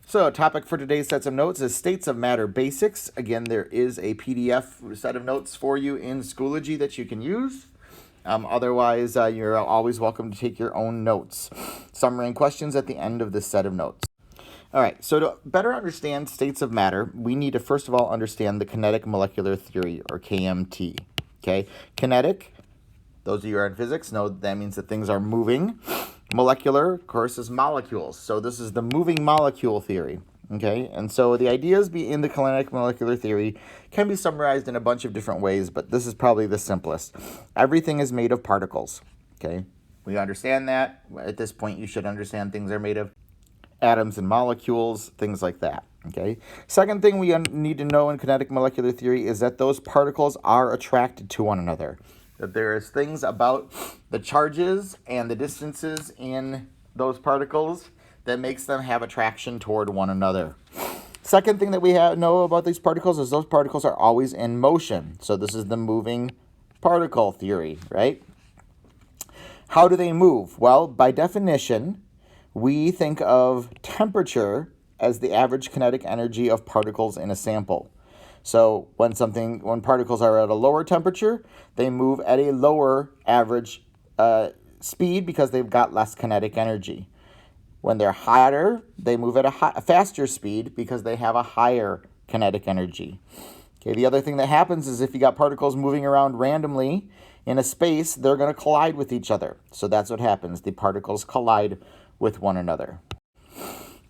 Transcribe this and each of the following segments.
So, topic for today's sets of notes is States of Matter Basics. Again, there is a PDF set of notes for you in Schoology that you can use. Otherwise, you're always welcome to take your own notes. Summary and questions at the end of this set of notes. All right, so to better understand states of matter, we need to first of all understand the kinetic molecular theory, or KMT. Okay, kinetic, those of you who are in physics know that means that things are moving. Molecular, of course, is molecules. So this is the moving molecule theory. Okay, and so the ideas in the kinetic molecular theory can be summarized in a bunch of different ways, but this is probably the simplest. Everything is made of particles. Okay, we understand that. At this point, you should understand things are made of atoms and molecules, things like that. Okay. Second thing we need to know in kinetic molecular theory is that those particles are attracted to one another. That there is things about the charges and the distances in those particles that makes them have attraction toward one another. Second thing that we know about these particles is those particles are always in motion. So this is the moving particle theory, right? How do they move? Well, by definition, we think of temperature as the average kinetic energy of particles in a sample. So when particles are at a lower temperature, they move at a lower average speed because they've got less kinetic energy. When they're hotter, they move at a faster speed because they have a higher kinetic energy. Okay, the other thing that happens is if you got particles moving around randomly in a space, they're going to collide with each other. So that's what happens. The particles collide with one another.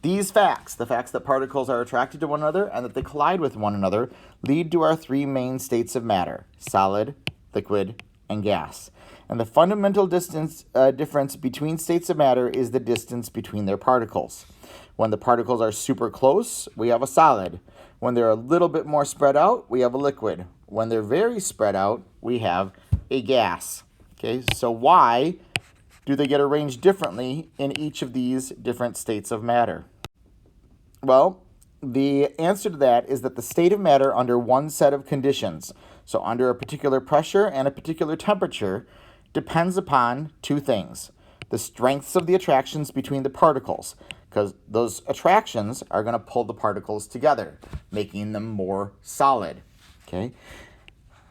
These facts, the facts that particles are attracted to one another and that they collide with one another, lead to our three main states of matter: solid, liquid, and gas. And the fundamental difference between states of matter is the distance between their particles. When the particles are super close, we have a solid. When they're a little bit more spread out, we have a liquid. When they're very spread out, we have a gas. Okay, so why do they get arranged differently in each of these different states of matter? Well, the answer to that is that the state of matter under one set of conditions, so under a particular pressure and a particular temperature, depends upon two things: the strengths of the attractions between the particles, because those attractions are going to pull the particles together, making them more solid. Okay.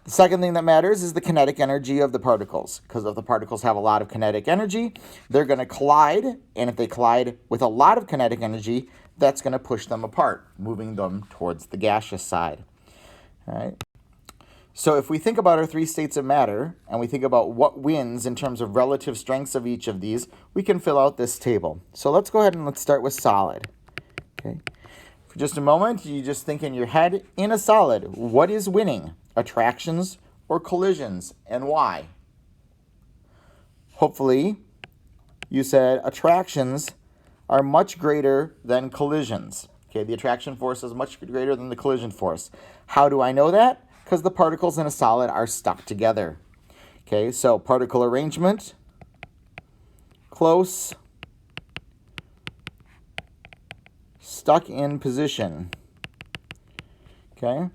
The second thing that matters is the kinetic energy of the particles, because if the particles have a lot of kinetic energy, they're going to collide, and if they collide with a lot of kinetic energy, that's going to push them apart, moving them towards the gaseous side. All right. So if we think about our three states of matter, and we think about what wins in terms of relative strengths of each of these, we can fill out this table. So let's go ahead and let's start with solid. Okay. For just a moment, you just think in your head, in a solid, what is winning? Attractions or collisions, and why? Hopefully, you said attractions are much greater than collisions. Okay, the attraction force is much greater than the collision force. How do I know that? Because the particles in a solid are stuck together. Okay, so particle arrangement, close, stuck in position. Okay,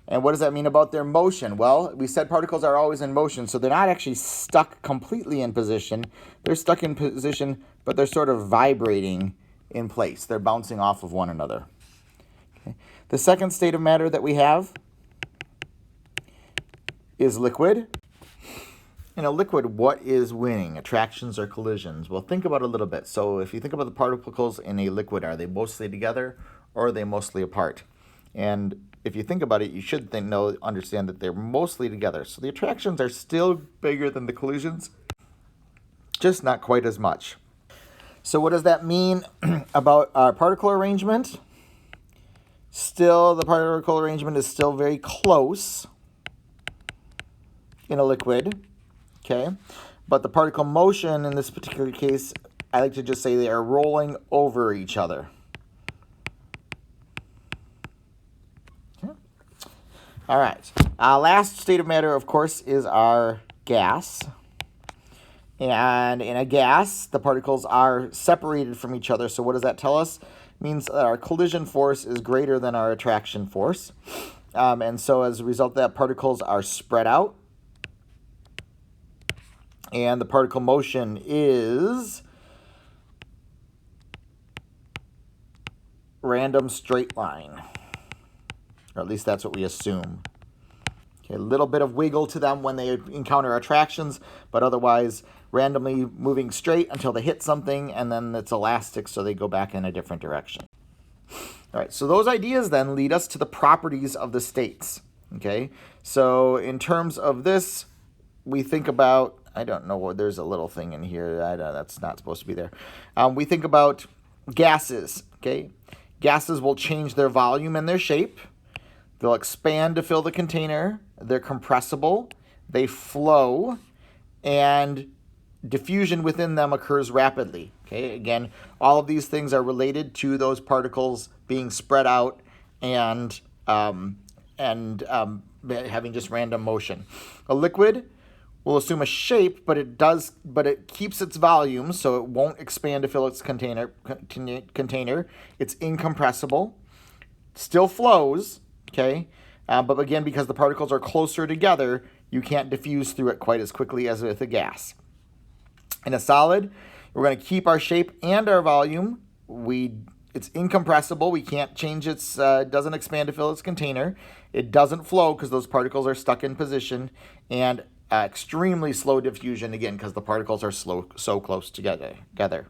and what does that mean about their motion? Well, we said particles are always in motion, so they're not actually stuck completely in position. They're stuck in position, but they're sort of vibrating in place. They're bouncing off of one another. Okay. The second state of matter that we have is liquid. In a liquid, what is winning? Attractions or collisions? Well, think about it a little bit. So if you think about the particles in a liquid, are they mostly together or are they mostly apart? And if you think about it, you should understand that they're mostly together. So the attractions are still bigger than the collisions, just not quite as much. So what does that mean about our particle arrangement? Still, the particle arrangement is still very close in a liquid, okay? But the particle motion in this particular case, I like to just say they are rolling over each other. All right. Last state of matter, of course, is our gas. And in a gas, the particles are separated from each other. So what does that tell us? It means that our collision force is greater than our attraction force. And so as a result of that, particles are spread out. And the particle motion is random straight line, or at least that's what we assume. Okay, a little bit of wiggle to them when they encounter attractions, but otherwise randomly moving straight until they hit something, and then it's elastic, so they go back in a different direction. All right, so those ideas then lead us to the properties of the states. Okay, so in terms of this, we think about, I don't know, there's a little thing in here, that's not supposed to be there. We think about gases, okay? Gases will change their volume and their shape. They'll expand to fill the container. They're compressible. They flow. And diffusion within them occurs rapidly. Okay, again, all of these things are related to those particles being spread out and having just random motion. A liquid will assume a shape, but it keeps its volume, so it won't expand to fill its container. It's incompressible. Still flows. Okay, but again, because the particles are closer together, you can't diffuse through it quite as quickly as with a gas. In a solid, we're going to keep our shape and our volume. It's incompressible. We can't change its, doesn't expand to fill its container. It doesn't flow because those particles are stuck in position, and extremely slow diffusion, again, because the particles are so close together.